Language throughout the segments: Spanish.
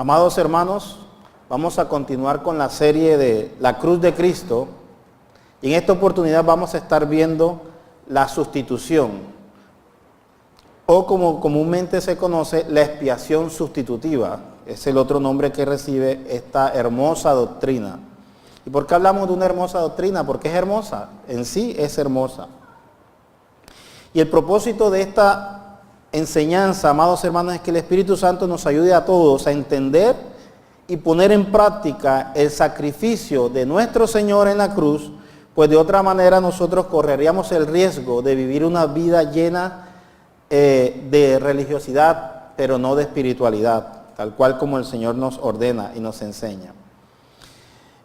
Amados hermanos, vamos a continuar con la serie de la cruz de Cristo y en esta oportunidad vamos a estar viendo la sustitución o como comúnmente se conoce, la expiación sustitutiva. Es el otro nombre que recibe esta hermosa doctrina. ¿Y por qué hablamos de una hermosa doctrina? Porque es hermosa, en sí es hermosa. Y el propósito de esta enseñanza, amados hermanos, es que el Espíritu Santo nos ayude a todos a entender y poner en práctica el sacrificio de nuestro Señor en la cruz, pues de otra manera nosotros correríamos el riesgo de vivir una vida llena de religiosidad, pero no de espiritualidad, tal cual como el Señor nos ordena y nos enseña.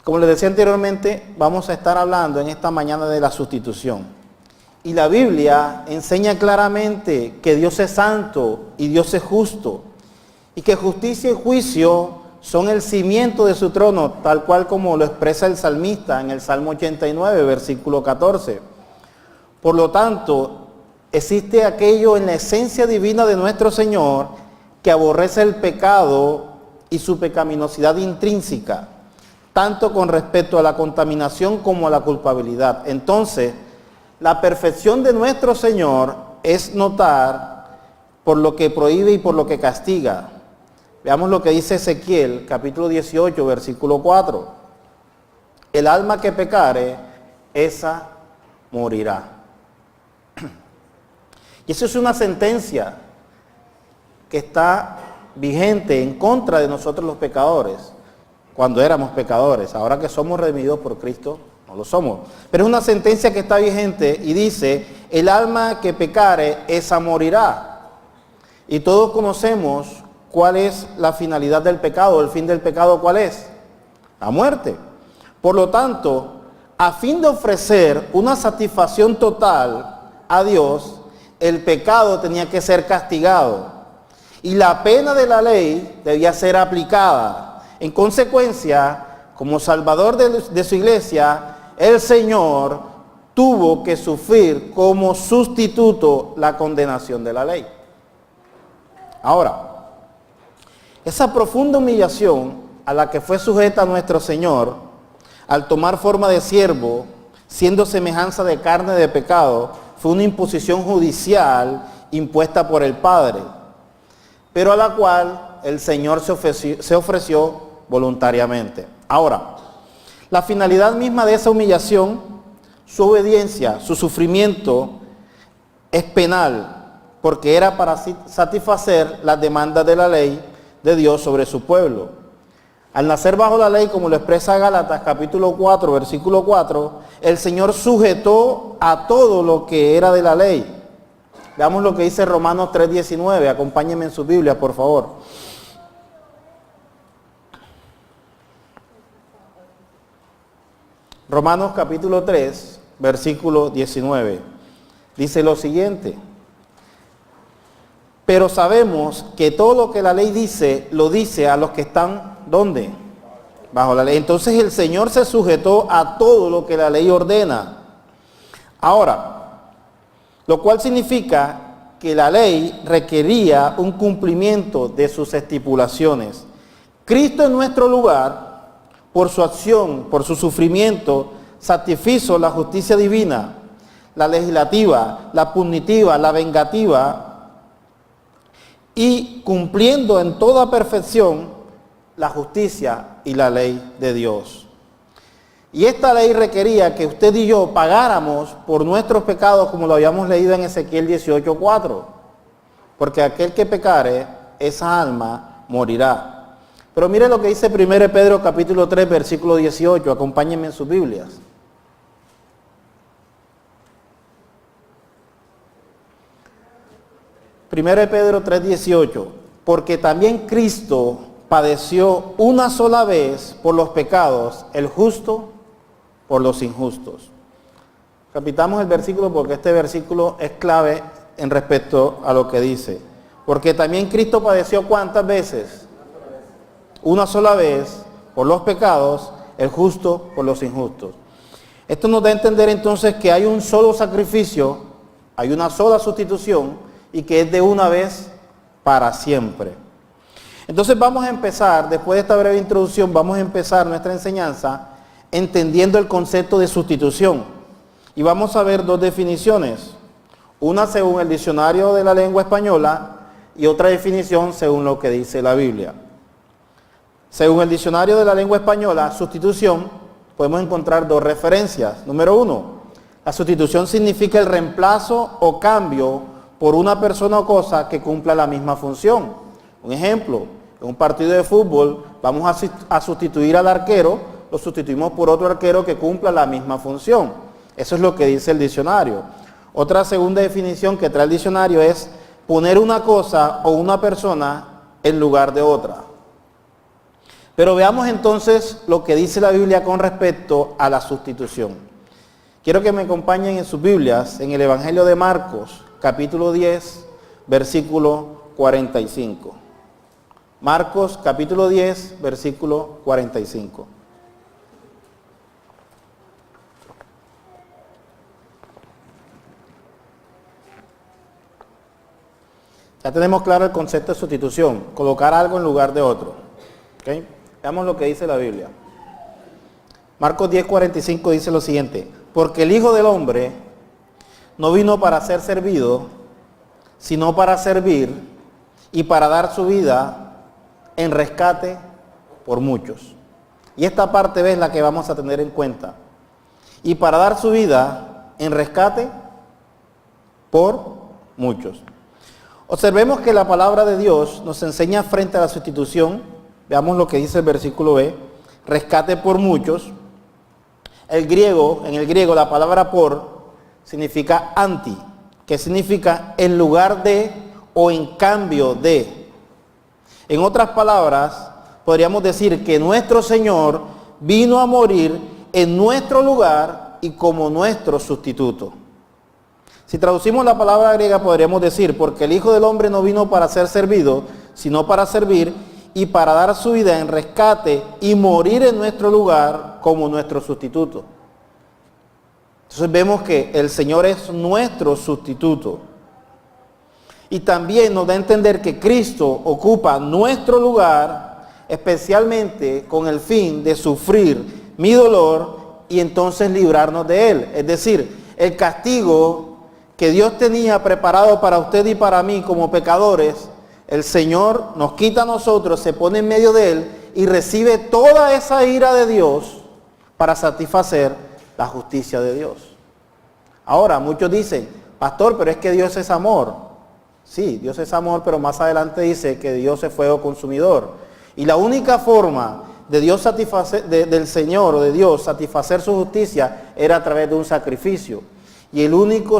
Como les decía anteriormente, vamos a estar hablando en esta mañana de la sustitución. Y la Biblia enseña claramente que Dios es santo y Dios es justo, y que justicia y juicio son el cimiento de su trono, tal cual como lo expresa el salmista en el Salmo 89, versículo 14. Por lo tanto, existe aquello en la esencia divina de nuestro Señor que aborrece el pecado y su pecaminosidad intrínseca, tanto con respecto a la contaminación como a la culpabilidad. Entonces, la perfección de nuestro Señor es notar por lo que prohíbe y por lo que castiga. Veamos lo que dice Ezequiel, capítulo 18, versículo 4. El alma que pecare, esa morirá. Y eso es una sentencia que está vigente en contra de nosotros los pecadores, cuando éramos pecadores. Ahora que somos redimidos por Cristo, no lo somos. Pero es una sentencia que está vigente y dice, el alma que pecare, esa morirá. Y todos conocemos cuál es la finalidad del pecado, el fin del pecado, ¿cuál es? La muerte. Por lo tanto, a fin de ofrecer una satisfacción total a Dios, el pecado tenía que ser castigado. Y la pena de la ley debía ser aplicada. En consecuencia, como Salvador de su iglesia, el Señor tuvo que sufrir como sustituto la condenación de la ley. Ahora, esa profunda humillación a la que fue sujeta nuestro Señor, al tomar forma de siervo, siendo semejanza de carne de pecado, fue una imposición judicial impuesta por el Padre, pero a la cual el Señor se ofreció voluntariamente. Ahora, la finalidad misma de esa humillación, su obediencia, su sufrimiento, es penal, porque era para satisfacer las demandas de la ley de Dios sobre su pueblo. Al nacer bajo la ley, como lo expresa Gálatas capítulo 4, versículo 4, el Señor sujetó a todo lo que era de la ley. Veamos lo que dice Romanos 3:19, acompáñenme en su Biblia, por favor. Romanos capítulo 3, versículo 19, dice lo siguiente: pero sabemos que todo lo que la ley dice, lo dice a los que están, ¿dónde? Bajo la ley. Entonces el Señor se sujetó a todo lo que la ley ordena. Ahora, lo cual significa que la ley requería un cumplimiento de sus estipulaciones. Cristo en nuestro lugar, por su acción, por su sufrimiento, satisfizo la justicia divina, la legislativa, la punitiva, la vengativa, y cumpliendo en toda perfección la justicia y la ley de Dios. Y esta ley requería que usted y yo pagáramos por nuestros pecados, como lo habíamos leído en Ezequiel 18:4, porque aquel que pecare, esa alma morirá. Pero mire lo que dice 1 Pedro capítulo 3, versículo 18, acompáñenme en sus Biblias. Primero Pedro 3:18, porque también Cristo padeció una sola vez por los pecados, el justo por los injustos. Repitamos el versículo porque este versículo es clave en respecto a lo que dice. Porque también Cristo padeció ¿cuántas veces? Una sola vez por los pecados, el justo por los injustos. Esto nos da a entender entonces que hay un solo sacrificio, hay una sola sustitución, y que es de una vez para siempre. Entonces vamos a empezar, después de esta breve introducción, vamos a empezar nuestra enseñanza entendiendo el concepto de sustitución. Y vamos a ver dos definiciones, una según el diccionario de la lengua española y otra definición según lo que dice la Biblia. Según el diccionario de la lengua española, sustitución, podemos encontrar dos referencias. Número uno, la sustitución significa el reemplazo o cambio por una persona o cosa que cumpla la misma función. Un ejemplo, en un partido de fútbol vamos a sustituir al arquero, lo sustituimos por otro arquero que cumpla la misma función. Eso es lo que dice el diccionario. Otra segunda definición que trae el diccionario es poner una cosa o una persona en lugar de otra. Pero veamos entonces lo que dice la Biblia con respecto a la sustitución. Quiero que me acompañen en sus Biblias, en el Evangelio de Marcos, capítulo 10, versículo 45. Marcos, capítulo 10, versículo 45. Ya tenemos claro el concepto de sustitución, colocar algo en lugar de otro. ¿Okay? Veamos lo que dice la Biblia. Marcos 10:45 dice lo siguiente: porque el Hijo del Hombre no vino para ser servido, sino para servir y para dar su vida en rescate por muchos. Y esta parte es la que vamos a tener en cuenta. Y para dar su vida en rescate por muchos. Observemos que la palabra de Dios nos enseña frente a la sustitución. Veamos lo que dice el versículo B, rescate por muchos. En el griego, la palabra por significa anti, que significa en lugar de o en cambio de. En otras palabras, podríamos decir que nuestro Señor vino a morir en nuestro lugar y como nuestro sustituto. Si traducimos la palabra griega, podríamos decir, porque el Hijo del Hombre no vino para ser servido, sino para servir y para dar su vida en rescate y morir en nuestro lugar como nuestro sustituto. Entonces vemos que el Señor es nuestro sustituto. Y también nos da a entender que Cristo ocupa nuestro lugar, especialmente con el fin de sufrir mi dolor y entonces librarnos de él. Es decir, el castigo que Dios tenía preparado para usted y para mí como pecadores, el Señor nos quita a nosotros, se pone en medio de él y recibe toda esa ira de Dios para satisfacer la justicia de Dios. Ahora, muchos dicen, pastor, pero es que Dios es amor. Sí, Dios es amor, pero más adelante dice que Dios es fuego consumidor. Y la única forma de Dios del Señor o de Dios satisfacer su justicia era a través de un sacrificio. Y el único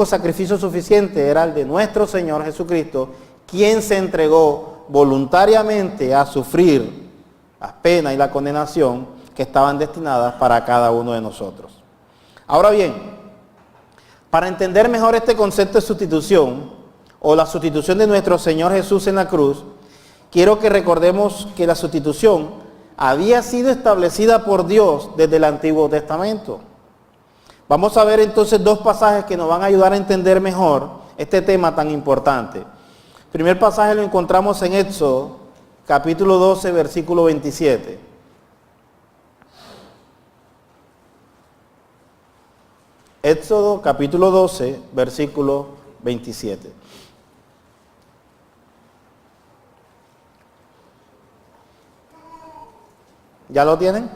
sacrificio suficiente era el de nuestro Señor Jesucristo, quien se entregó voluntariamente a sufrir las penas y la condenación que estaban destinadas para cada uno de nosotros. Ahora bien, para entender mejor este concepto de sustitución, o la sustitución de nuestro Señor Jesús en la cruz, quiero que recordemos que la sustitución había sido establecida por Dios desde el Antiguo Testamento. Vamos a ver entonces dos pasajes que nos van a ayudar a entender mejor este tema tan importante. El primer pasaje lo encontramos en Éxodo, capítulo 12, versículo 27. Éxodo capítulo 12, versículo 27. ¿Ya lo tienen?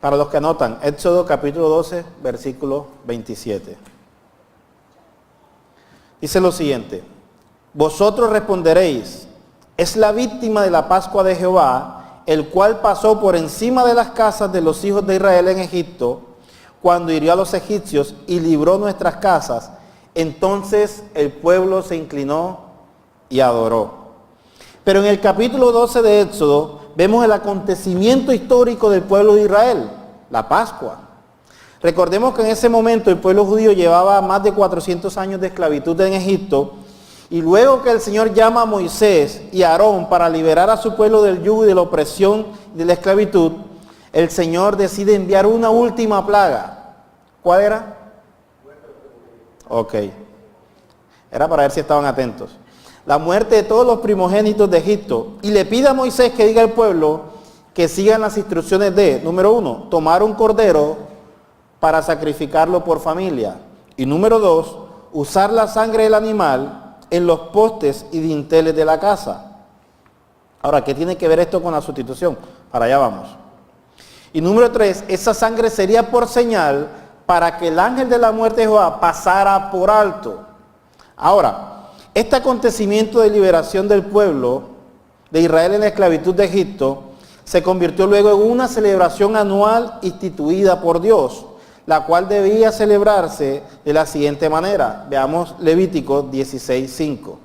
Para los que anotan, Éxodo capítulo 12, versículo 27. Dice lo siguiente: vosotros responderéis, es la víctima de la Pascua de Jehová, el cual pasó por encima de las casas de los hijos de Israel en Egipto, cuando hirió a los egipcios y libró nuestras casas. Entonces el pueblo se inclinó y adoró. Pero en el capítulo 12 de Éxodo vemos el acontecimiento histórico del pueblo de Israel, la Pascua. Recordemos que en ese momento el pueblo judío llevaba más de 400 años de esclavitud en Egipto, y luego que el Señor llama a Moisés y a Aarón para liberar a su pueblo del yugo y de la opresión y de la esclavitud, el Señor decide enviar una última plaga. ¿Cuál era? Ok. Era para ver si estaban atentos. La muerte de todos los primogénitos de Egipto. Y le pide a Moisés que diga al pueblo que sigan las instrucciones de, número 1, tomar un cordero para sacrificarlo por familia. Y número 2, usar la sangre del animal en los postes y dinteles de la casa. Ahora, ¿qué tiene que ver esto con la sustitución? Para allá vamos. Y número 3, esa sangre sería por señal para que el ángel de la muerte de Jehová pasara por alto. Ahora, este acontecimiento de liberación del pueblo de Israel en la esclavitud de Egipto se convirtió luego en una celebración anual instituida por Dios, la cual debía celebrarse de la siguiente manera. Veamos Levítico 16:5.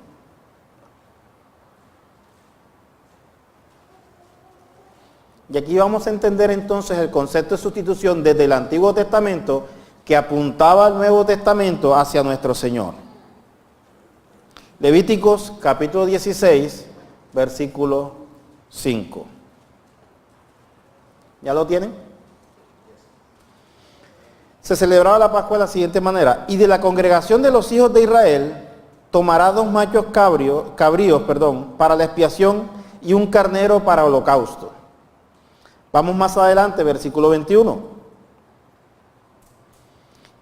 Y aquí vamos a entender entonces el concepto de sustitución desde el Antiguo Testamento que apuntaba al Nuevo Testamento hacia nuestro Señor. Levíticos capítulo 16, versículo 5. ¿Ya lo tienen? Se celebraba la Pascua de la siguiente manera. Y de la congregación de los hijos de Israel tomará 2 machos cabríos, para la expiación y un carnero para holocausto. Vamos más adelante, versículo 21.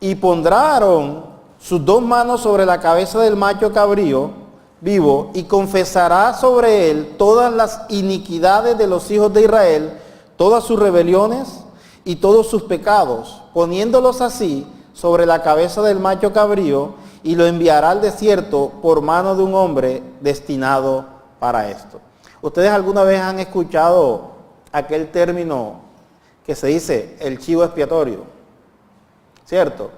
Y pondrá Aarón sus 2 manos sobre la cabeza del macho cabrío vivo y confesará sobre él todas las iniquidades de los hijos de Israel, todas sus rebeliones y todos sus pecados, poniéndolos así sobre la cabeza del macho cabrío, y lo enviará al desierto por mano de un hombre destinado para esto. ¿Ustedes alguna vez han escuchado aquel término que se dice el chivo expiatorio? ¿Cierto?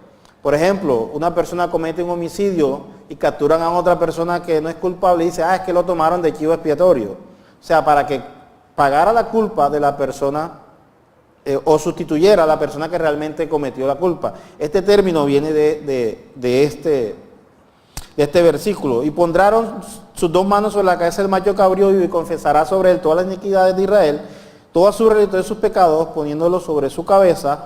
Por ejemplo, una persona comete un homicidio y capturan a otra persona que no es culpable y dice, es que lo tomaron de chivo expiatorio. O sea, para que pagara la culpa de la persona o sustituyera a la persona que realmente cometió la culpa. Este término viene de este versículo. Y pondrán sus 2 manos sobre la cabeza del macho cabrío y confesará sobre él todas las iniquidades de Israel, todas sus rebeliones, todos sus pecados, poniéndolo sobre su cabeza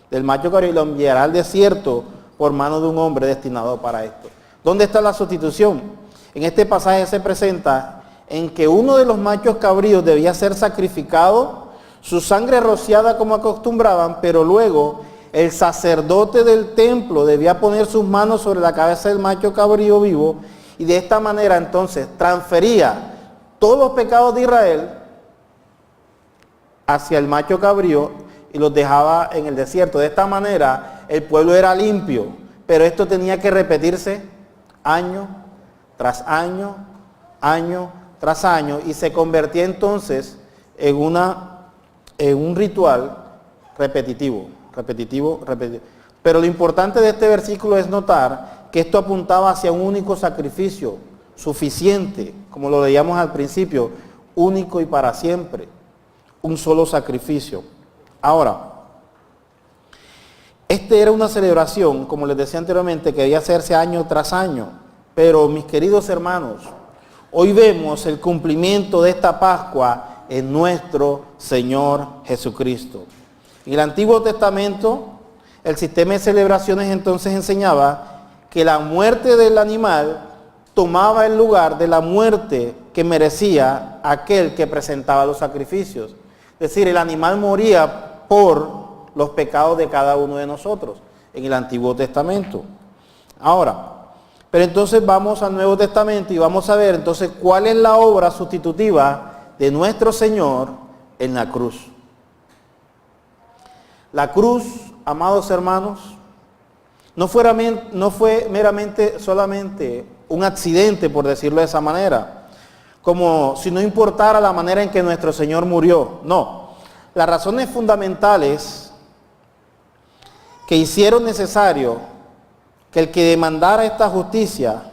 del macho cabrío, y lo enviará al desierto por mano de un hombre destinado para esto. ¿Dónde está la sustitución? En este pasaje se presenta en que uno de los machos cabríos debía ser sacrificado, su sangre rociada como acostumbraban, pero luego el sacerdote del templo debía poner sus manos sobre la cabeza del macho cabrío vivo, y de esta manera entonces transfería todos los pecados de Israel hacia el macho cabrío y los dejaba en el desierto. De esta manera el pueblo era limpio, pero esto tenía que repetirse año tras año, año tras año, y se convertía entonces en un ritual repetitivo. Pero lo importante de este versículo es notar que esto apuntaba hacia un único sacrificio, suficiente, como lo leíamos al principio, único y para siempre, un solo sacrificio. Ahora, era una celebración, como les decía anteriormente, que debía hacerse año tras año, pero mis queridos hermanos, hoy vemos el cumplimiento de esta Pascua en nuestro Señor Jesucristo. En el Antiguo Testamento, el sistema de celebraciones entonces enseñaba que la muerte del animal tomaba el lugar de la muerte que merecía aquel que presentaba los sacrificios. Es decir, el animal moría por los pecados de cada uno de nosotros en el Antiguo Testamento. Ahora, pero entonces vamos al Nuevo Testamento y vamos a ver entonces cuál es la obra sustitutiva de nuestro Señor en la cruz. La cruz, amados hermanos, no fue meramente solamente un accidente, por decirlo de esa manera, como si no importara la manera en que nuestro Señor murió. No, las razones fundamentales que hicieron necesario que el que demandara esta justicia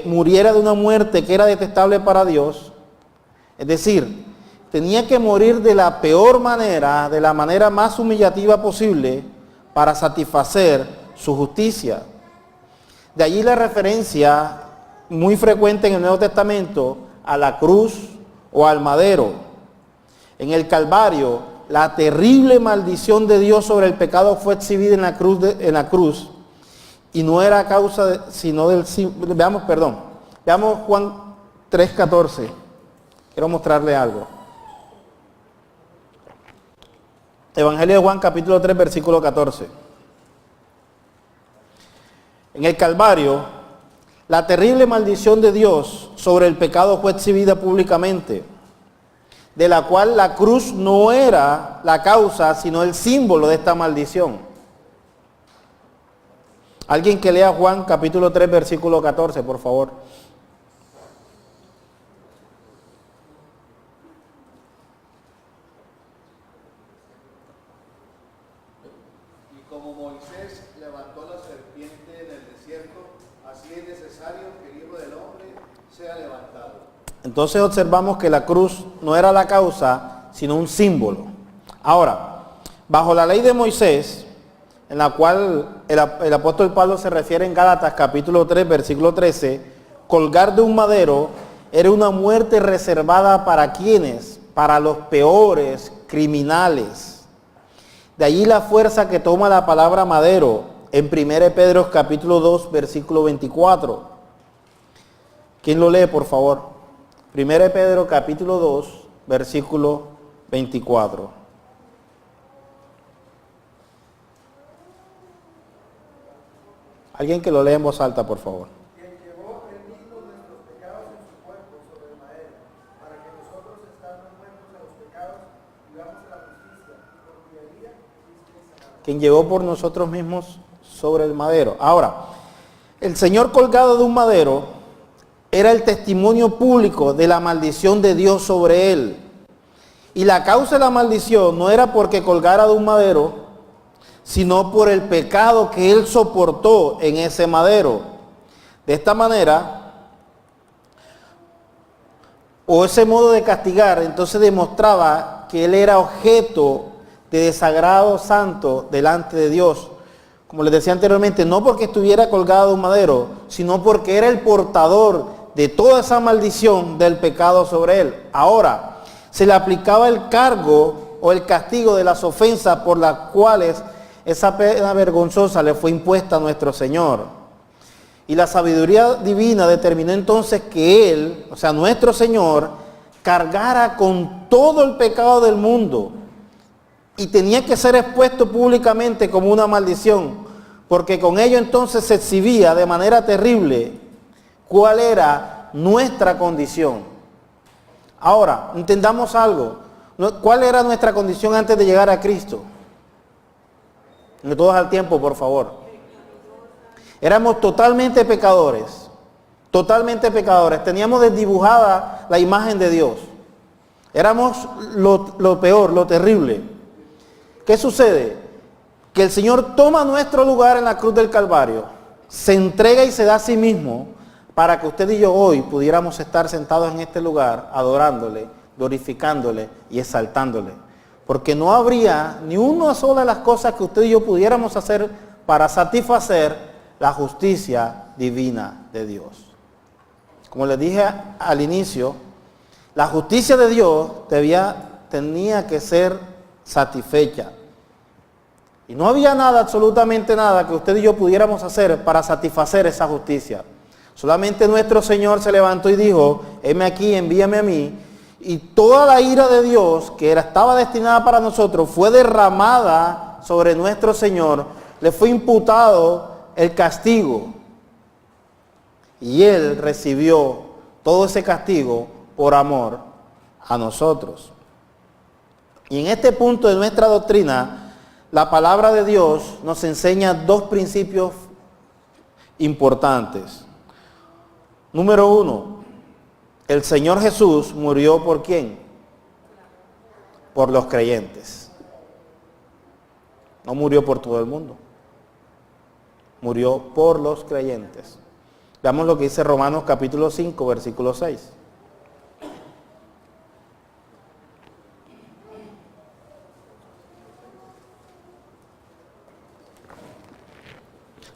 muriera de una muerte que era detestable para Dios, es decir, tenía que morir de la peor manera, de la manera más humillativa posible, para satisfacer su justicia. De allí la referencia muy frecuente en el Nuevo Testamento a la cruz o al madero. En el Calvario, la terrible maldición de Dios sobre el pecado fue exhibida en la cruz, y no era causa sino del símbolo. Veamos Juan 3:14. Quiero mostrarle algo. Evangelio de Juan, capítulo 3, versículo 14. En el Calvario, la terrible maldición de Dios sobre el pecado fue exhibida públicamente, de la cual la cruz no era la causa, sino el símbolo de esta maldición. Alguien que lea Juan capítulo 3, versículo 14, por favor. Y como Moisés levantó la serpiente en el desierto, así es necesario que el Hijo del Hombre sea levantado. Entonces observamos que la cruz no era la causa, sino un símbolo. Ahora, bajo la ley de Moisés, en la cual el apóstol Pablo se refiere en Gálatas capítulo 3, versículo 13, colgar de un madero era una muerte reservada para quienes, para los peores criminales. De allí la fuerza que toma la palabra madero en 1 Pedro capítulo 2, versículo 24. ¿Quién lo lee, por favor? 1 Pedro capítulo 2, versículo 24. Alguien que lo lea en voz alta, por favor. Quien llevó él mismo nuestros pecados en su cuerpo sobre el madero, para que nosotros, estando muertos a los pecados, vivamos a la justicia, y por cuya herida fuisteis sanados. Quien llevó por nosotros mismos sobre el madero. Ahora, el Señor colgado de un madero era el testimonio público de la maldición de Dios sobre él. Y la causa de la maldición no era porque colgara de un madero, sino por el pecado que él soportó en ese madero. De esta manera, o ese modo de castigar, entonces demostraba que él era objeto de desagrado santo delante de Dios. Como les decía anteriormente, no porque estuviera colgado de un madero, sino porque era el portador de toda esa maldición del pecado sobre él. Ahora, se le aplicaba el cargo o el castigo de las ofensas por las cuales esa pena vergonzosa le fue impuesta a nuestro Señor. Y la sabiduría divina determinó entonces que Él, o sea, nuestro Señor, cargara con todo el pecado del mundo. Y tenía que ser expuesto públicamente como una maldición, porque con ello entonces se exhibía de manera terrible cuál era nuestra condición. Ahora, entendamos algo. ¿Cuál era nuestra condición antes de llegar a Cristo? De todos al tiempo, por favor. Éramos totalmente pecadores. Totalmente pecadores. Teníamos desdibujada la imagen de Dios. Éramos lo peor, lo terrible. ¿Qué sucede? Que el Señor toma nuestro lugar en la cruz del Calvario, se entrega y se da a sí mismo para que usted y yo hoy pudiéramos estar sentados en este lugar adorándole, glorificándole y exaltándole. Porque no habría ni una sola de las cosas que usted y yo pudiéramos hacer para satisfacer la justicia divina de Dios. Como les dije al inicio, la justicia de Dios tenía que ser satisfecha. Y no había nada, absolutamente nada, que usted y yo pudiéramos hacer para satisfacer esa justicia. Solamente nuestro Señor se levantó y dijo, heme aquí, envíame a mí. Y toda la ira de Dios que estaba destinada para nosotros fue derramada sobre nuestro Señor. Le fue imputado el castigo. Y Él recibió todo ese castigo por amor a nosotros. Y en este punto de nuestra doctrina, la palabra de Dios nos enseña dos principios importantes. Número uno, el Señor Jesús murió ¿por quién? Por los creyentes. No murió por todo el mundo. Murió por los creyentes. Veamos lo que dice Romanos capítulo 5, versículo 6.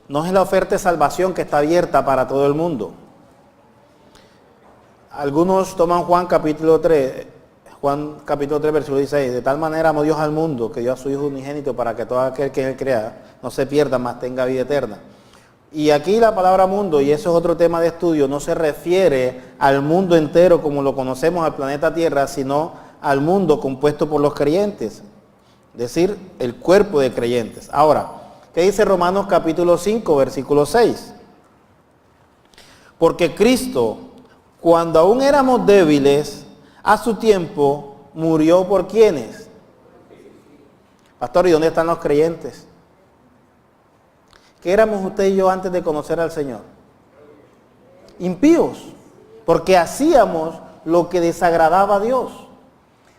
No es la oferta de salvación que está abierta para todo el mundo. Algunos toman Juan capítulo 3, versículo 16. De tal manera amó Dios al mundo, que dio a su Hijo unigénito para que todo aquel que Él crea no se pierda, mas tenga vida eterna. Y aquí la palabra mundo, y eso es otro tema de estudio, no se refiere al mundo entero como lo conocemos, al planeta Tierra, sino al mundo compuesto por los creyentes, es decir, el cuerpo de creyentes. Ahora, ¿qué dice Romanos capítulo 5, versículo 6? Porque Cristo, cuando aún éramos débiles, a su tiempo murió por ¿quiénes? Pastor, ¿y dónde están los creyentes? ¿Qué éramos usted y yo antes de conocer al Señor? Impíos, porque hacíamos lo que desagradaba a Dios.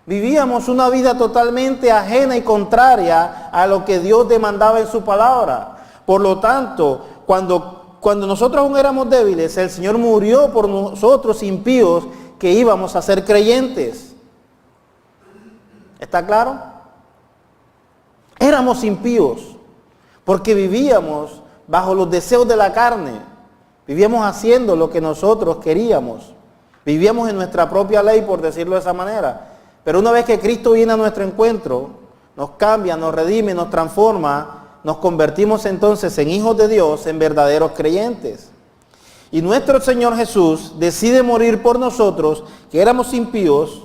Vivíamos una vida totalmente ajena y contraria a lo que Dios demandaba en su palabra. Por lo tanto, cuando nosotros aún éramos débiles, el Señor murió por nosotros impíos que íbamos a ser creyentes. ¿Está claro? Éramos impíos porque vivíamos bajo los deseos de la carne. Vivíamos haciendo lo que nosotros queríamos. Vivíamos en nuestra propia ley, por decirlo de esa manera. Pero una vez que Cristo viene a nuestro encuentro, nos cambia, nos redime, nos transforma, nos convertimos entonces en hijos de Dios, en verdaderos creyentes. Y nuestro Señor Jesús decide morir por nosotros, que éramos impíos,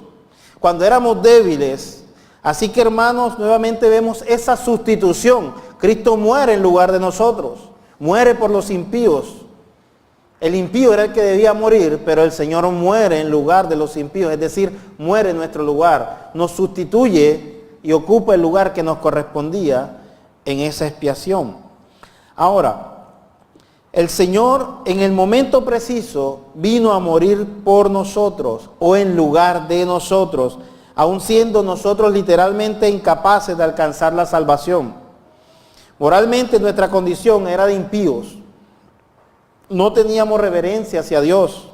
cuando éramos débiles. Así que, hermanos, nuevamente vemos esa sustitución. Cristo muere en lugar de nosotros, muere por los impíos. El impío era el que debía morir, pero el Señor muere en lugar de los impíos, es decir, muere en nuestro lugar. Nos sustituye y ocupa el lugar que nos correspondía en esa expiación. Ahora, el Señor en el momento preciso vino a morir por nosotros o en lugar de nosotros, aun siendo nosotros literalmente incapaces de alcanzar la salvación. Moralmente nuestra condición era de impíos. No teníamos reverencia hacia Dios,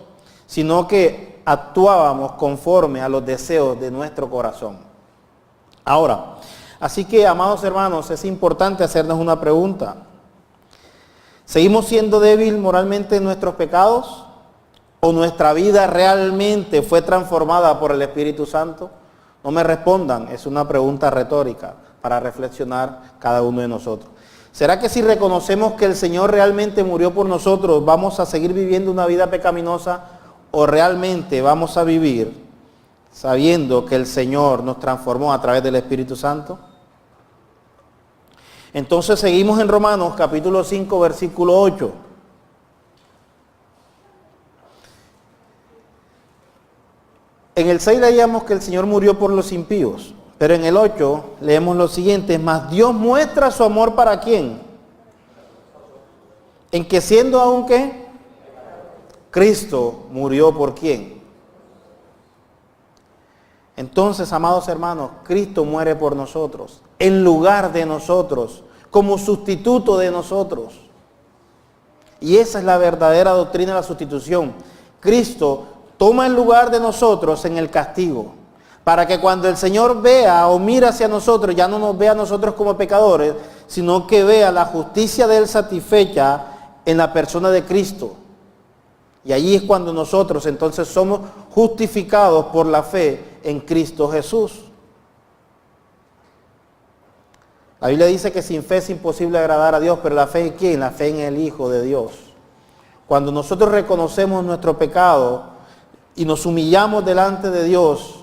sino que actuábamos conforme a los deseos de nuestro corazón. Ahora, así que, amados hermanos, es importante hacernos una pregunta. ¿Seguimos siendo débiles moralmente en nuestros pecados? ¿O nuestra vida realmente fue transformada por el Espíritu Santo? No me respondan, es una pregunta retórica para reflexionar cada uno de nosotros. ¿Será que si reconocemos que el Señor realmente murió por nosotros, vamos a seguir viviendo una vida pecaminosa o realmente vamos a vivir sabiendo que el Señor nos transformó a través del Espíritu Santo? Entonces seguimos en Romanos capítulo 5, versículo 8. En el 6 leíamos que el Señor murió por los impíos. Pero en el 8 leemos lo siguiente: mas Dios muestra su amor ¿para quién? En que siendo aún ¿qué? Cristo murió ¿por quién? Entonces, amados hermanos, Cristo muere por nosotros, en lugar de nosotros, como sustituto de nosotros. Y esa es la verdadera doctrina de la sustitución. Cristo toma el lugar de nosotros en el castigo, para que cuando el Señor vea o mira hacia nosotros, ya no nos vea a nosotros como pecadores, sino que vea la justicia de Él satisfecha en la persona de Cristo. Y allí es cuando nosotros entonces somos justificados por la fe en Cristo Jesús. La Biblia dice que sin fe es imposible agradar a Dios, pero la fe en ¿quién? La fe en el Hijo de Dios. Cuando nosotros reconocemos nuestro pecado y nos humillamos delante de Dios,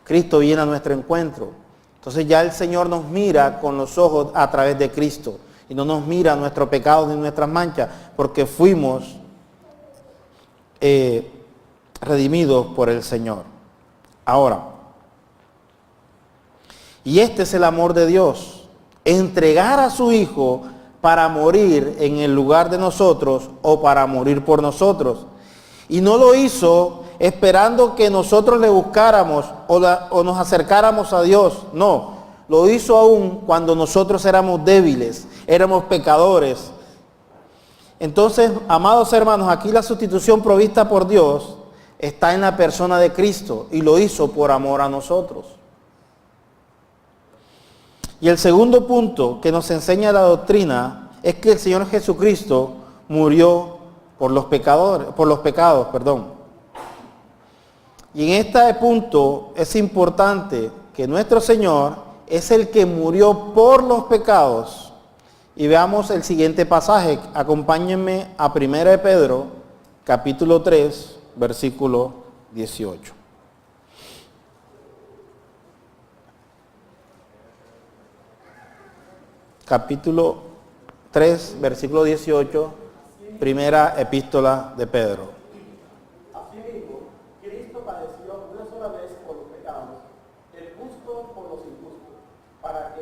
Cristo viene a nuestro encuentro. Entonces ya el Señor nos mira con los ojos a través de Cristo y no nos mira nuestro pecado ni nuestras manchas, porque fuimos redimidos por el Señor. Ahora, y este es el amor de Dios, entregar a su Hijo para morir en el lugar de nosotros o para morir por nosotros. Y no lo hizo esperando que nosotros le buscáramos o nos acercáramos a Dios. No, lo hizo aún cuando nosotros éramos débiles, éramos pecadores. Entonces, amados hermanos, aquí la sustitución provista por Dios está en la persona de Cristo y lo hizo por amor a nosotros. Y el segundo punto que nos enseña la doctrina es que el Señor Jesucristo murió por los pecados. Y en este punto es importante que nuestro Señor es el que murió por los pecados Y veamos el siguiente pasaje. Acompáñenme a 1 de Pedro, capítulo 3, versículo 18. Capítulo 3, versículo 18, primera epístola de Pedro. Asimismo, Cristo padeció una sola vez por los pecados, el justo por los injustos, para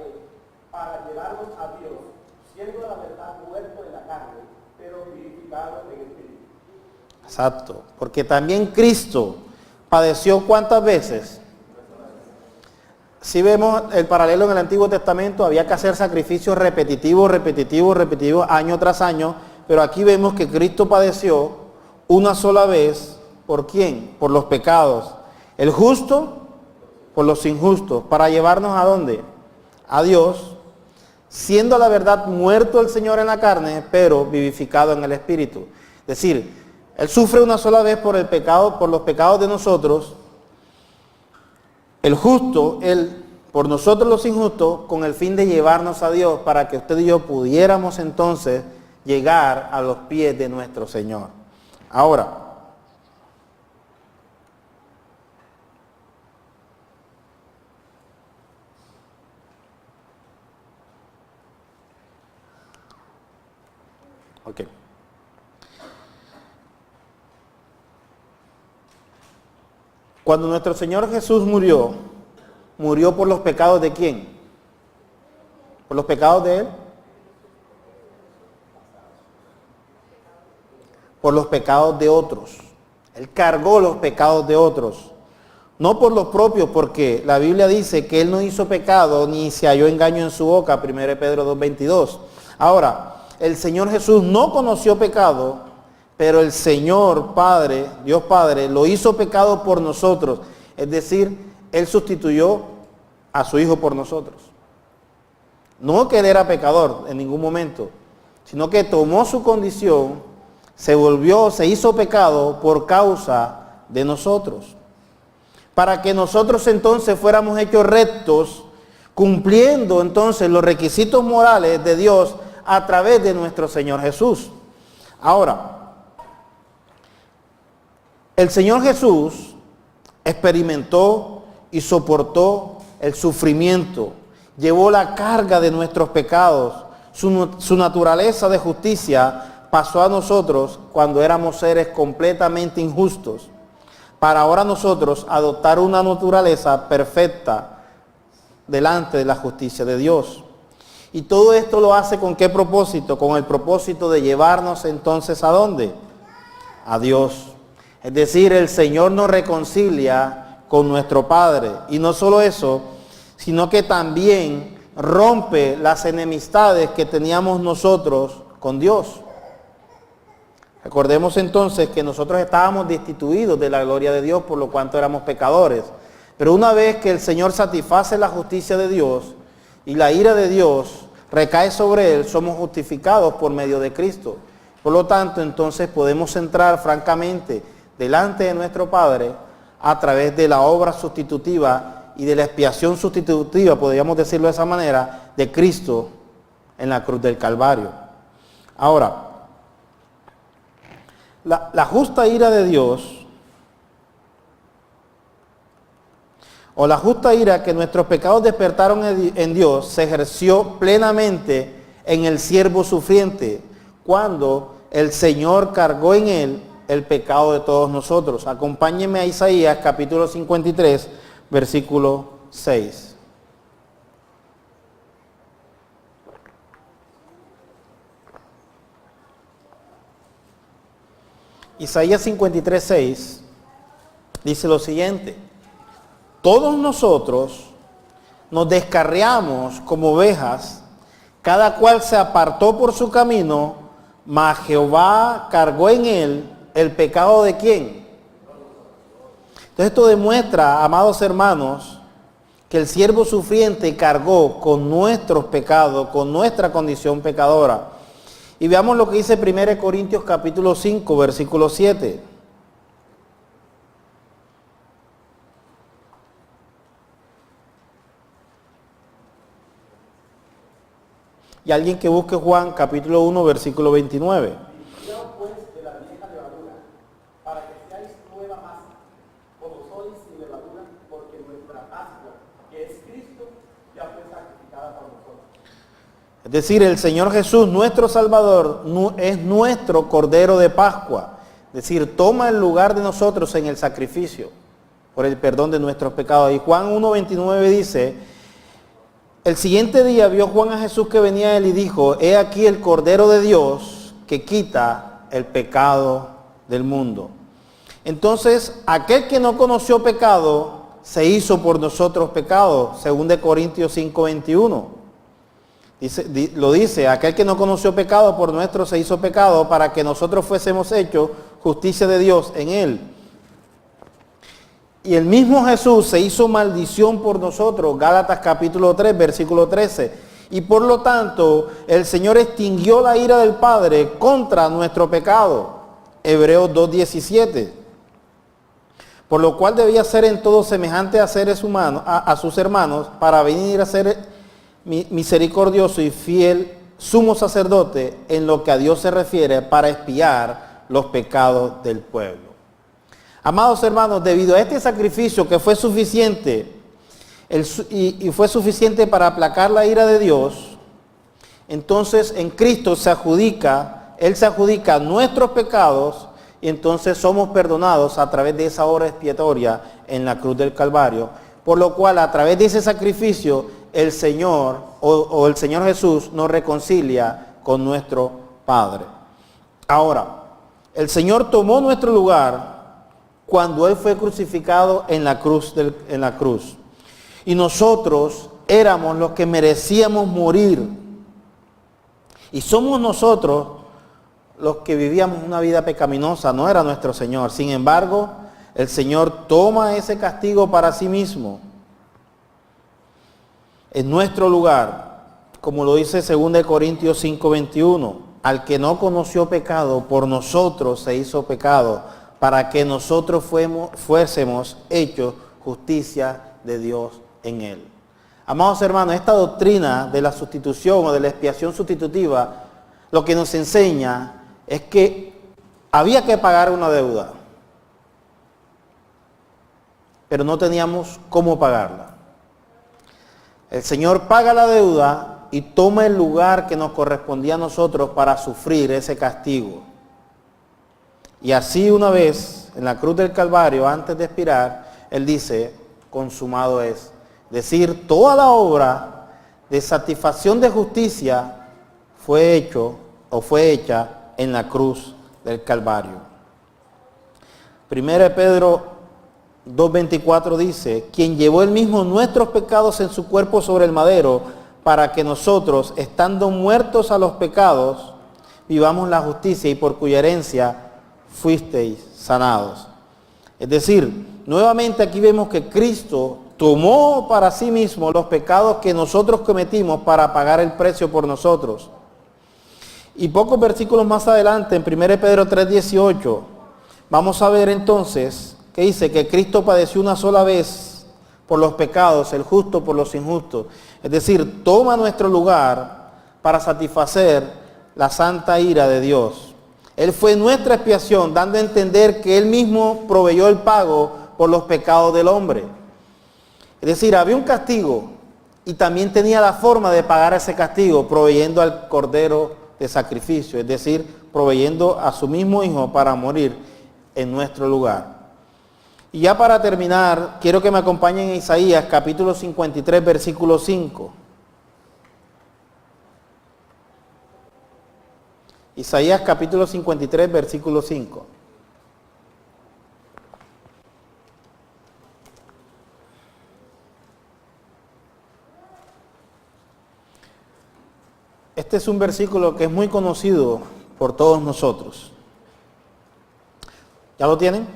llevarnos a Dios, siendo la verdad muerto en la carne, pero vivificado en el Espíritu. Exacto, porque también Cristo padeció ¿cuántas veces? Si vemos el paralelo en el Antiguo Testamento, había que hacer sacrificios repetitivos, año tras año, pero aquí vemos que Cristo padeció una sola vez, ¿por quién? Por los pecados. El justo por los injustos, para llevarnos ¿a dónde? A Dios, siendo la verdad muerto el Señor en la carne, pero vivificado en el Espíritu. Es decir, Él sufre una sola vez por el pecado, por los pecados de nosotros, el justo, Él por nosotros los injustos, con el fin de llevarnos a Dios, para que usted y yo pudiéramos entonces llegar a los pies de nuestro Señor. Ahora, ok. Cuando nuestro Señor Jesús murió por los pecados de quién? ¿Por los pecados de Él? Por los pecados de otros. Él cargó los pecados de otros. No por los propios, porque la Biblia dice que Él no hizo pecado ni se halló engaño en su boca, 1 Pedro 2:22. Ahora, el Señor Jesús no conoció pecado, pero el Señor Padre, Dios Padre, lo hizo pecado por nosotros. Es decir, Él sustituyó a su Hijo por nosotros. No que Él era pecador en ningún momento, sino que tomó su condición, se hizo pecado por causa de nosotros. Para que nosotros entonces fuéramos hechos rectos, cumpliendo entonces los requisitos morales de Dios a través de nuestro Señor Jesús. Ahora, el Señor Jesús experimentó y soportó el sufrimiento, llevó la carga de nuestros pecados, su naturaleza de justicia pasó a nosotros cuando éramos seres completamente injustos, para ahora nosotros adoptar una naturaleza perfecta delante de la justicia de Dios. Y todo esto lo hace ¿con qué propósito? Con el propósito de llevarnos entonces ¿a dónde? A Dios. Es decir, el Señor nos reconcilia con nuestro Padre. Y no solo eso, sino que también rompe las enemistades que teníamos nosotros con Dios. Recordemos entonces que nosotros estábamos destituidos de la gloria de Dios, por lo cuanto éramos pecadores. Pero una vez que el Señor satisface la justicia de Dios y la ira de Dios recae sobre Él, somos justificados por medio de Cristo. Por lo tanto, entonces podemos entrar francamente delante de nuestro Padre a través de la obra sustitutiva y de la expiación sustitutiva, podríamos decirlo de esa manera, de Cristo en la cruz del Calvario. Ahora, la justa ira de Dios, o la justa ira que nuestros pecados despertaron en Dios, se ejerció plenamente en el siervo sufriente, cuando el Señor cargó en Él el pecado de todos nosotros. Acompáñenme a Isaías capítulo 53, versículo 6. Isaías 53, 6 dice lo siguiente: todos nosotros nos descarriamos como ovejas, cada cual se apartó por su camino, mas Jehová cargó en él el pecado de ¿quién? Entonces esto demuestra, amados hermanos, que el siervo sufriente cargó con nuestros pecados, con nuestra condición pecadora. Y veamos lo que dice 1 Corintios capítulo 5, versículo 7. Y alguien que busque Juan capítulo 1, versículo 29. Viciaos pues de la vieja levadura, para que seáis nueva masa, como sois sin levadura, porque nuestra Pascua, que es Cristo, ya fue sacrificada por nosotros. Es decir, el Señor Jesús, nuestro Salvador, es nuestro Cordero de Pascua. Es decir, toma el lugar de nosotros en el sacrificio por el perdón de nuestros pecados. Y Juan 1:29 dice: el siguiente día vio Juan a Jesús que venía a él y dijo: he aquí el Cordero de Dios que quita el pecado del mundo. Entonces, aquel que no conoció pecado se hizo por nosotros pecado, según de Corintios 5:21. Dice, aquel que no conoció pecado por nuestro se hizo pecado para que nosotros fuésemos hechos justicia de Dios en él. Y el mismo Jesús se hizo maldición por nosotros, Gálatas capítulo 3, versículo 13. Y por lo tanto, el Señor extinguió la ira del Padre contra nuestro pecado, Hebreos 2:17. Por lo cual debía ser en todo semejante a seres humanos, a sus hermanos, para venir a ser misericordioso y fiel sumo sacerdote en lo que a Dios se refiere, para expiar los pecados del pueblo. Amados hermanos, debido a este sacrificio que fue suficiente y fue suficiente para aplacar la ira de Dios, entonces en Cristo Él se adjudica nuestros pecados y entonces somos perdonados a través de esa obra expiatoria en la cruz del Calvario, por lo cual a través de ese sacrificio el Señor o el Señor Jesús nos reconcilia con nuestro Padre. Ahora, el Señor tomó nuestro lugar cuando Él fue crucificado en la cruz. Y nosotros éramos los que merecíamos morir. Y somos nosotros los que vivíamos una vida pecaminosa, no era nuestro Señor. Sin embargo, el Señor toma ese castigo para sí mismo en nuestro lugar, como lo dice 2 Corintios 5:21. Al que no conoció pecado, por nosotros se hizo pecado, para que nosotros fuésemos hechos justicia de Dios en él. Amados hermanos, esta doctrina de la sustitución o de la expiación sustitutiva, lo que nos enseña es que había que pagar una deuda, pero no teníamos cómo pagarla. El Señor paga la deuda y toma el lugar que nos correspondía a nosotros para sufrir ese castigo. Y así una vez, en la cruz del Calvario, antes de expirar, Él dice: consumado es. Es decir, toda la obra de satisfacción de justicia fue hecha en la cruz del Calvario. 1 Pedro 2:24 dice: quien llevó él mismo nuestros pecados en su cuerpo sobre el madero, para que nosotros, estando muertos a los pecados, vivamos la justicia, y por cuya herencia fuisteis sanados. Es decir, nuevamente aquí vemos que Cristo tomó para sí mismo los pecados que nosotros cometimos para pagar el precio por nosotros. Y pocos versículos más adelante, en 1 Pedro 3:18, vamos a ver entonces que dice que Cristo padeció una sola vez por los pecados, el justo por los injustos. Es decir, toma nuestro lugar para satisfacer la santa ira de Dios. Él fue nuestra expiación, dando a entender que Él mismo proveyó el pago por los pecados del hombre. Es decir, había un castigo y también tenía la forma de pagar ese castigo, proveyendo al Cordero de sacrificio, es decir, proveyendo a su mismo Hijo para morir en nuestro lugar. Y ya para terminar, quiero que me acompañen en Isaías capítulo 53, versículo 5. Isaías capítulo 53, versículo 5. Este es un versículo que es muy conocido por todos nosotros. ¿Ya lo tienen?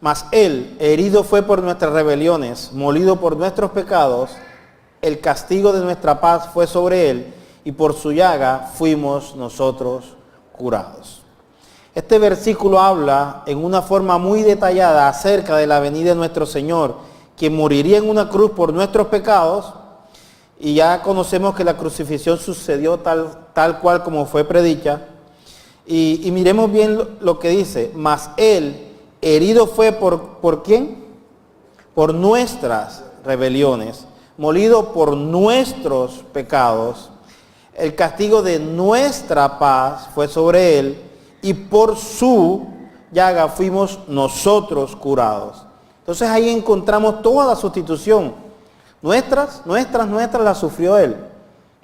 Mas Él, herido fue por nuestras rebeliones, molido por nuestros pecados, el castigo de nuestra paz fue sobre Él, y por su llaga fuimos nosotros curados. Este versículo habla en una forma muy detallada acerca de la venida de nuestro Señor, quien moriría en una cruz por nuestros pecados, y ya conocemos que la crucifixión sucedió tal cual como fue predicha. Y miremos bien lo que dice, mas él herido fue ¿por quién? Por nuestras rebeliones, molido por nuestros pecados. El castigo de nuestra paz fue sobre él, y por su llaga fuimos nosotros curados. Entonces ahí encontramos toda la sustitución. Nuestras la sufrió él.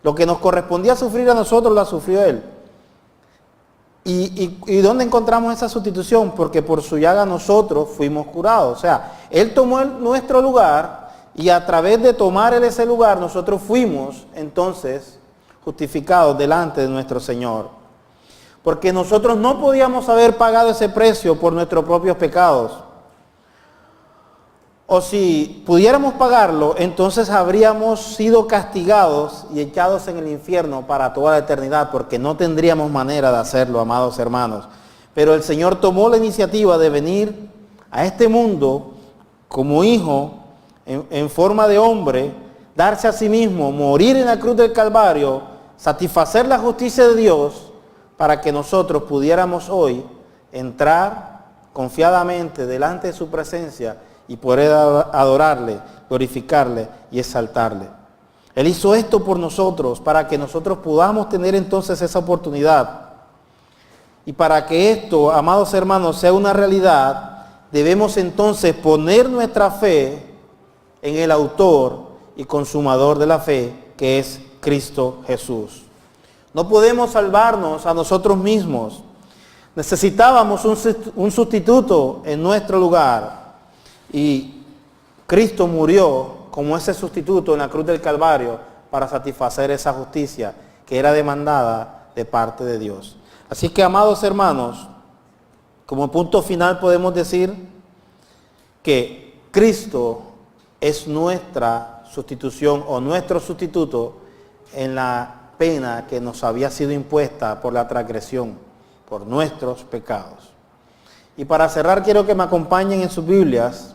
Lo que nos correspondía sufrir a nosotros la sufrió él. ¿Y dónde encontramos esa sustitución? Porque por su llaga nosotros fuimos curados. O sea, él tomó nuestro lugar, y a través de tomar él ese lugar, nosotros fuimos entonces justificados delante de nuestro Señor. Porque nosotros no podíamos haber pagado ese precio por nuestros propios pecados. O si pudiéramos pagarlo, entonces habríamos sido castigados y echados en el infierno para toda la eternidad, porque no tendríamos manera de hacerlo, amados hermanos. Pero el Señor tomó la iniciativa de venir a este mundo como hijo, en forma de hombre, darse a sí mismo, morir en la cruz del Calvario, satisfacer la justicia de Dios, para que nosotros pudiéramos hoy entrar confiadamente delante de su presencia y poder adorarle, glorificarle y exaltarle. Él hizo esto por nosotros, para que nosotros podamos tener entonces esa oportunidad. Y para que esto, amados hermanos, sea una realidad, debemos entonces poner nuestra fe en el autor y consumador de la fe, que es Cristo Jesús. No podemos salvarnos a nosotros mismos. Necesitábamos un sustituto en nuestro lugar. Y Cristo murió como ese sustituto en la cruz del Calvario para satisfacer esa justicia que era demandada de parte de Dios. Así que, amados hermanos, como punto final podemos decir que Cristo es nuestra sustitución o nuestro sustituto en la pena que nos había sido impuesta por la transgresión, por nuestros pecados. Y para cerrar, quiero que me acompañen en sus Biblias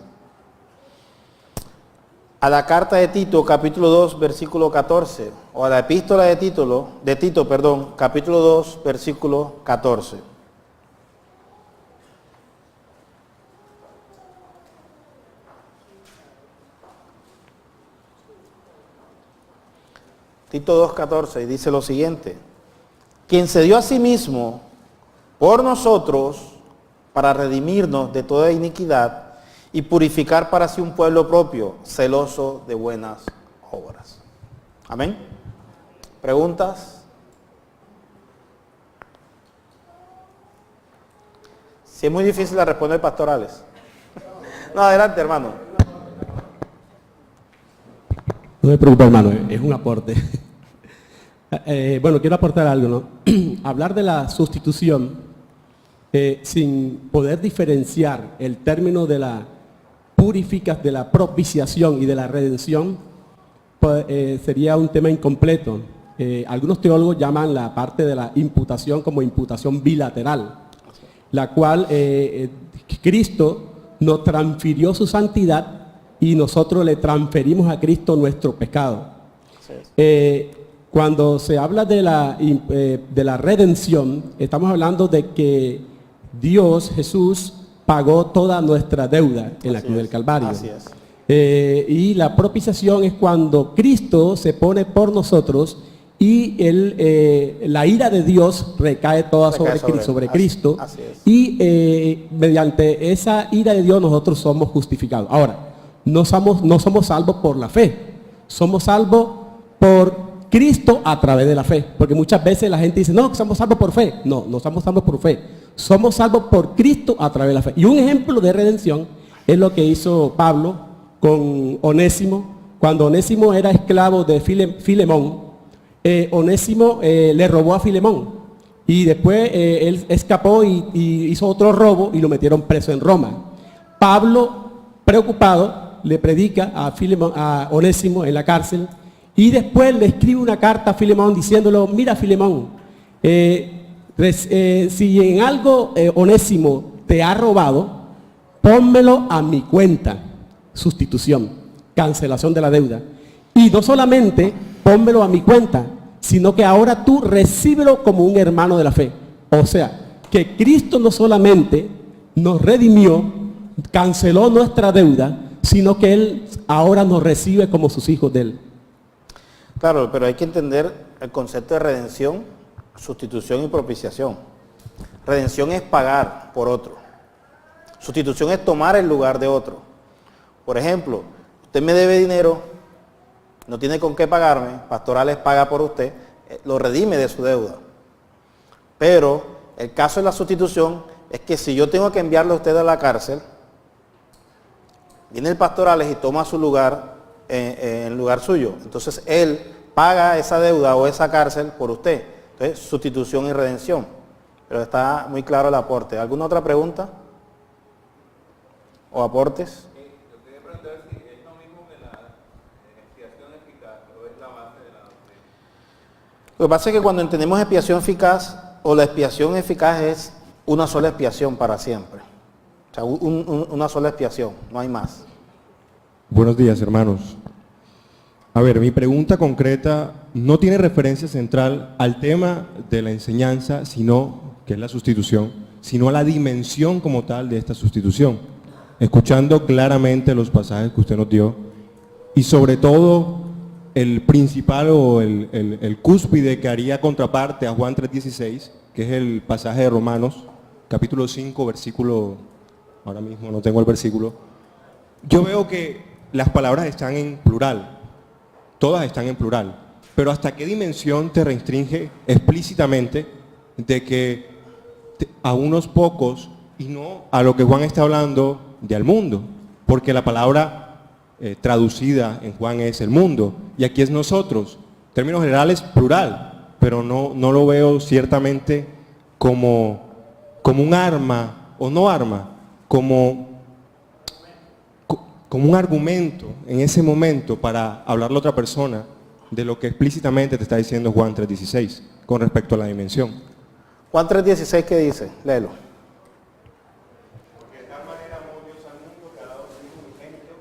a la carta de Tito, capítulo 2, versículo 14, o a la epístola de Tito, capítulo 2, versículo 14. Tito 2:14, y dice lo siguiente: quien se dio a sí mismo por nosotros para redimirnos de toda iniquidad y purificar para sí un pueblo propio, celoso de buenas obras. Amén. ¿Preguntas? Si es muy difícil de responder, pastorales. No, adelante, hermano. No me preocupe, hermano, es un aporte. Bueno, quiero aportar algo, ¿no? Hablar de la sustitución sin poder diferenciar el término de la de la propiciación y de la redención, pues, sería un tema incompleto. Algunos teólogos llaman la parte de la imputación como imputación bilateral, la cual Cristo nos transfirió su santidad y nosotros le transferimos a Cristo nuestro pecado. Cuando se habla de la redención, estamos hablando de que Dios, Jesús, pagó toda nuestra deuda en la cruz del Calvario. Así es. Y la propiciación es cuando Cristo se pone por nosotros y la ira de Dios recae toda sobre Cristo. Así es. Y mediante esa ira de Dios nosotros somos justificados. Ahora, no somos salvos por la fe, somos salvos por Cristo a través de la fe. Porque muchas veces la gente dice, no, somos salvos por fe. No, no somos salvos por fe. Somos salvos por Cristo a través de la fe. Y un ejemplo de redención es lo que hizo Pablo con Onésimo. Cuando Onésimo era esclavo de Filemón, Onésimo le robó a Filemón. Y después él escapó y hizo otro robo y lo metieron preso en Roma. Pablo, preocupado, le predica a Onésimo en la cárcel. Y después le escribe una carta a Filemón diciéndolo, mira Filemón, si en algo Onésimo te ha robado, pónmelo a mi cuenta. Sustitución, cancelación de la deuda. Y no solamente pónmelo a mi cuenta, sino que ahora tú recíbelo como un hermano de la fe. O sea, que Cristo no solamente nos redimió, canceló nuestra deuda, sino que Él ahora nos recibe como sus hijos de Él. Claro, pero hay que entender el concepto de redención, sustitución y propiciación. Redención es pagar por otro. Sustitución es tomar el lugar de otro. Por ejemplo, usted me debe dinero, no tiene con qué pagarme, Pastorales paga por usted, lo redime de su deuda. Pero el caso de la sustitución es que si yo tengo que enviarle a usted a la cárcel, viene el Pastorales y toma su lugar en lugar suyo. Entonces él paga esa deuda o esa cárcel por usted. Entonces, sustitución y redención. Pero está muy claro el aporte. ¿Alguna otra pregunta? ¿O aportes? Yo quería preguntar si es lo mismo que la expiación eficaz o es la base de la doctrina. Lo que pasa es que cuando entendemos expiación eficaz o la expiación eficaz es una sola expiación para siempre. O sea, una sola expiación, no hay más. Buenos días, hermanos. A ver, mi pregunta concreta no tiene referencia central al tema de la enseñanza, sino, que es la sustitución, sino a la dimensión como tal de esta sustitución. Escuchando claramente los pasajes que usted nos dio y sobre todo el principal o el cúspide que haría contraparte a Juan 3:16, que es el pasaje de Romanos, capítulo 5, versículo, ahora mismo no tengo el versículo. Yo veo que las palabras están en plural, todas están en plural, pero ¿hasta qué dimensión te restringe explícitamente de que a unos pocos y no a lo que Juan está hablando de al mundo? Porque la palabra traducida en Juan es el mundo y aquí es nosotros. En términos generales, plural, pero no lo veo ciertamente como un arma o no arma, como un argumento en ese momento para hablarle a otra persona de lo que explícitamente te está diciendo Juan 3:16 con respecto a la dimensión. Juan 3:16, ¿qué dice? Léelo. Porque de tal manera amó Dios al mundo que ha dado su Hijo unigénito.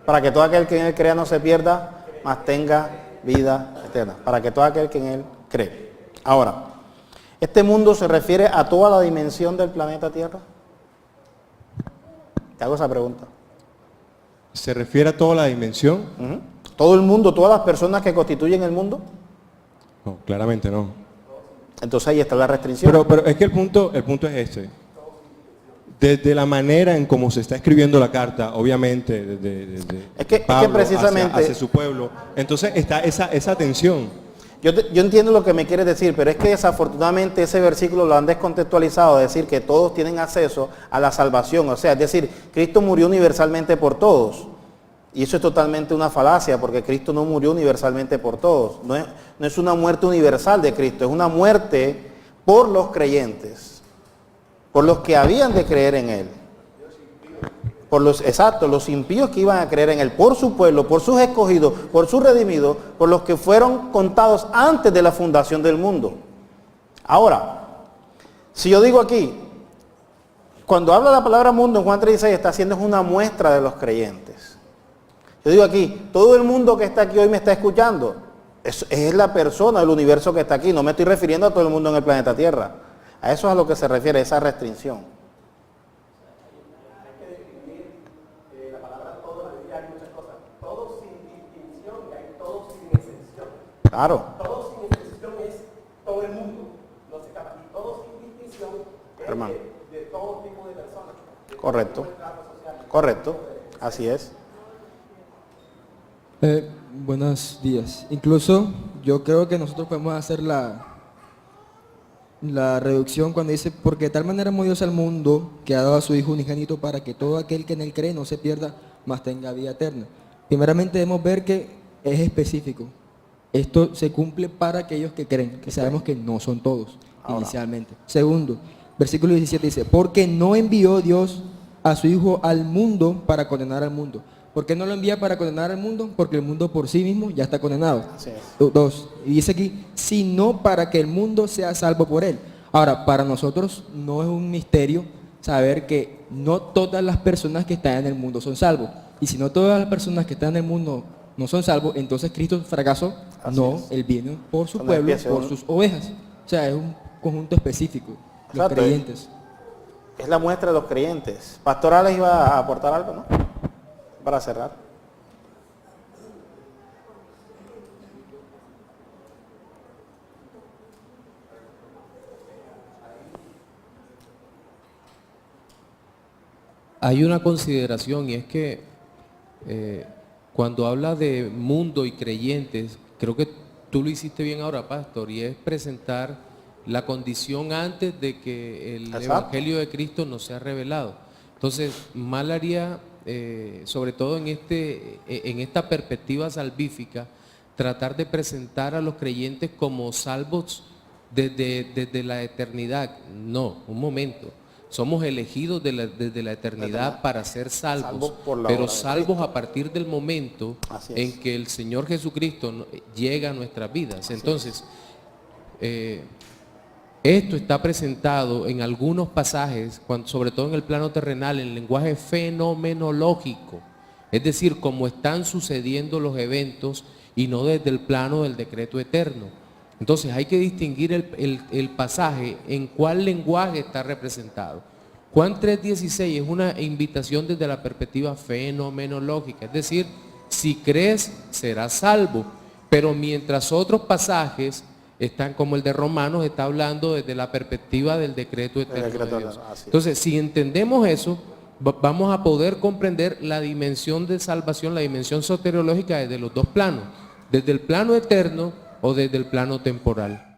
Para que todo aquel que en él crea no se pierda, mas tenga vida eterna. Para que todo aquel que en él cree. Ahora, ¿este mundo se refiere a toda la dimensión del planeta Tierra? Te hago esa pregunta. ¿Se refiere a toda la dimensión? ¿Todo el mundo, todas las personas que constituyen el mundo? No, claramente no. Entonces ahí está la restricción. Pero es que el punto es este. Desde la manera en cómo se está escribiendo la carta, obviamente, desde Pablo precisamente hacia su pueblo, entonces está esa tensión. Yo entiendo lo que me quieres decir, pero es que desafortunadamente ese versículo lo han descontextualizado, decir que todos tienen acceso a la salvación. O sea, es decir, Cristo murió universalmente por todos. Y eso es totalmente una falacia, porque Cristo no murió universalmente por todos. No es una muerte universal de Cristo, es una muerte por los creyentes, por los que habían de creer en Él. Por los impíos que iban a creer en Él, por su pueblo, por sus escogidos, por sus redimidos, por los que fueron contados antes de la fundación del mundo. Ahora, si yo digo aquí, cuando habla la palabra mundo en Juan 3:16 está haciendo una muestra de los creyentes. Yo digo aquí, todo el mundo que está aquí hoy me está escuchando, es la persona del universo que está aquí, no me estoy refiriendo a todo el mundo en el planeta Tierra. A eso es a lo que se refiere esa restricción. Claro. Todo sin excepción es todo el mundo, no se escapa. Y todo sin distinción es de todo tipo de personas. Correcto. Correcto. Así es. Buenos días. Incluso yo creo que nosotros podemos hacer la reducción cuando dice, porque de tal manera amó Dios al mundo que ha dado a su Hijo unigénito para que todo aquel que en él cree no se pierda, mas tenga vida eterna. Primeramente debemos ver que es específico. Esto se cumple para aquellos que creen, que sabemos que no son todos inicialmente. Segundo, versículo 17 dice, porque no envió Dios a su Hijo al mundo para condenar al mundo. ¿Por qué no lo envía para condenar al mundo? Porque el mundo por sí mismo ya está condenado. Así es. Dos, y dice aquí, sino para que el mundo sea salvo por él. Ahora, para nosotros no es un misterio saber que no todas las personas que están en el mundo son salvos. Y si no todas las personas que están en el mundo no son salvos, entonces Cristo fracasó. Así No, es. Él viene por su Son pueblo, expiación. por sus ovejas. O sea, es un conjunto específico. Los Exacto. creyentes. Es la muestra de los creyentes. Pastorales iba a aportar algo, ¿no? Para cerrar. Hay una consideración y es que cuando habla de mundo y creyentes, creo que tú lo hiciste bien ahora, Pastor, y es presentar la condición antes de que el Exacto. Evangelio de Cristo nos sea revelado. Entonces, mal haría, sobre todo en esta perspectiva salvífica, tratar de presentar a los creyentes como salvos desde la eternidad. No, un momento. Somos elegidos desde la eternidad para ser salvos, Salvos por la pero obra de salvos a partir del momento Así es. en que el Señor Jesucristo llega a nuestras vidas. Entonces, esto está presentado en algunos pasajes, sobre todo en el plano terrenal, en el lenguaje fenomenológico, es decir, cómo están sucediendo los eventos y no desde el plano del decreto eterno. Entonces hay que distinguir el pasaje en cuál lenguaje está representado. Juan 3:16 es una invitación desde la perspectiva fenomenológica, es decir, si crees serás salvo, pero mientras otros pasajes están como el de Romanos, está hablando desde la perspectiva del decreto eterno decreto de Dios. eterno, así es. Entonces, si entendemos eso, vamos a poder comprender la dimensión de salvación, la dimensión soteriológica desde los dos planos, desde el plano eterno o desde el plano temporal.